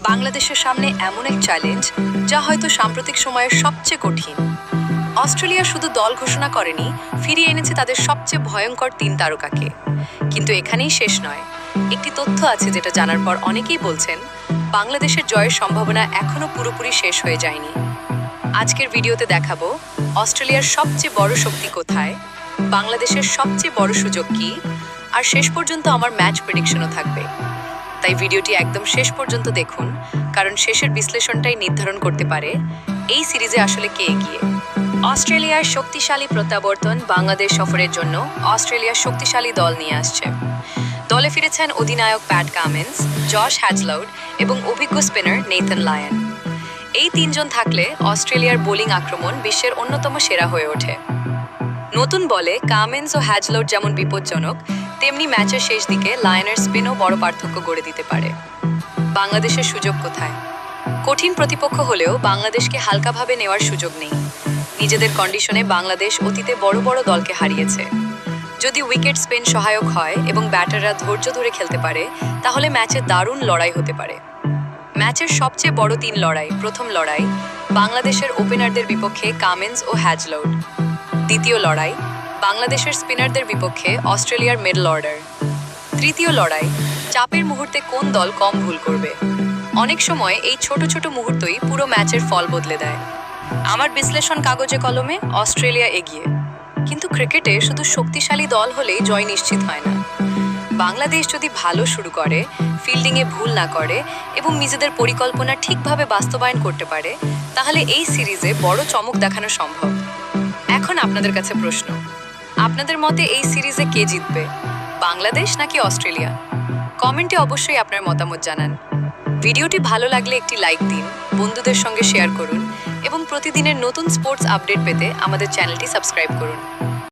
বাংলাদেশের সামনে এমন এক চ্যালেঞ্জ যা হয়তো সাম্প্রতিক সময়ের সবচেয়ে কঠিন। অস্ট্রেলিয়া শুধু দল ঘোষণা করেনি, ফিরিয়ে এনেছে তাদের সবচেয়ে ভয়ঙ্কর 3 তারকাকে। কিন্তু এখানেই শেষ নয়। একটি তথ্য আছে যেটা জানার পর অনেকেই বলছেন বাংলাদেশের জয়ের সম্ভাবনা এখনো পুরোপুরি শেষ হয়ে যায়নি। আজকের ভিডিওতে দেখাবো অস্ট্রেলিয়ার সবচেয়ে বড় শক্তি কোথায়, বাংলাদেশের সবচেয়ে বড় সুযোগ কী, আর শেষ পর্যন্ত আমার ম্যাচ প্রেডিকশনও থাকবে। তাই ভিডিওটি একদম শেষ পর্যন্ত দেখুন, কারণ শেষের বিশ্লেষণটাই নির্ধারণ করতে পারে এই সিরিজে আসলে কে এগিয়ে। অস্ট্রেলিয়ার শক্তিশালী প্রত্যাবর্তন বাংলাদেশ সফরের জন্য অস্ট্রেলিয়ার শক্তিশালী দল নিয়ে আসছে। দলে ফিরেছেন অধিনায়ক প্যাট কামিন্স, জশ হ্যাজলাউড এবং অভিজ্ঞ স্পিনার নেথান লায়ন। এই 3 জন থাকলে অস্ট্রেলিয়ার বোলিং আক্রমণ বিশ্বের অন্যতম সেরা হয়ে ওঠে। নতুন বলে কামিন্স ও হ্যাজলাউড যেমন বিপজ্জনক, তেমনি ম্যাচের শেষ দিকে লায়নের স্পিনও বড় পার্থক্য গড়ে দিতে পারে। বাংলাদেশের সুযোগ কোথায়? কঠিন প্রতিপক্ষ হলেও বাংলাদেশকে হালকাভাবে নেওয়ার সুযোগ নেই। নিজেদের কন্ডিশনে বাংলাদেশ অতীতে বড় বড় দলকে হারিয়েছে। যদি উইকেট স্পিন সহায়ক হয় এবং ব্যাটাররা ধৈর্য ধরে খেলতে পারে, তাহলে ম্যাচে দারুণ লড়াই হতে পারে। ম্যাচের সবচেয়ে বড় 3 লড়াই। প্রথম লড়াই বাংলাদেশের ওপেনারদের বিপক্ষে কামিন্স ও হ্যাজলাউড। দ্বিতীয় লড়াই বাংলাদেশের স্পিনারদের বিপক্ষে অস্ট্রেলিয়ার মিডল অর্ডার। তৃতীয় লড়াই চাপের মুহূর্তে কোন দল কম ভুল করবে। অনেক সময় এই ছোট ছোট মুহূর্তই পুরো ম্যাচের ফল বদলে দেয়। আমার বিশ্লেষণ কাগজে কলমে অস্ট্রেলিয়া এগিয়ে, কিন্তু ক্রিকেটে শুধু শক্তিশালী দল হলেই জয় নিশ্চিত হয় না। বাংলাদেশ যদি ভালো শুরু করে, ফিল্ডিংয়ে ভুল না করে এবং নিজেদের পরিকল্পনা ঠিকভাবে বাস্তবায়ন করতে পারে, তাহলে এই সিরিজে বড় চমক দেখানো সম্ভব। এখন আপনাদের কাছে প্রশ্ন, আপনাদের মতে এই সিরিজে কে জিতবে, বাংলাদেশ নাকি অস্ট্রেলিয়া? কমেন্টে অবশ্যই আপনার মতামত জানান। ভিডিওটি ভালো লাগলে একটি লাইক দিন, বন্ধুদের সঙ্গে শেয়ার করুন এবং প্রতিদিনের নতুন স্পোর্টস আপডেট পেতে আমাদের চ্যানেলটি সাবস্ক্রাইব করুন।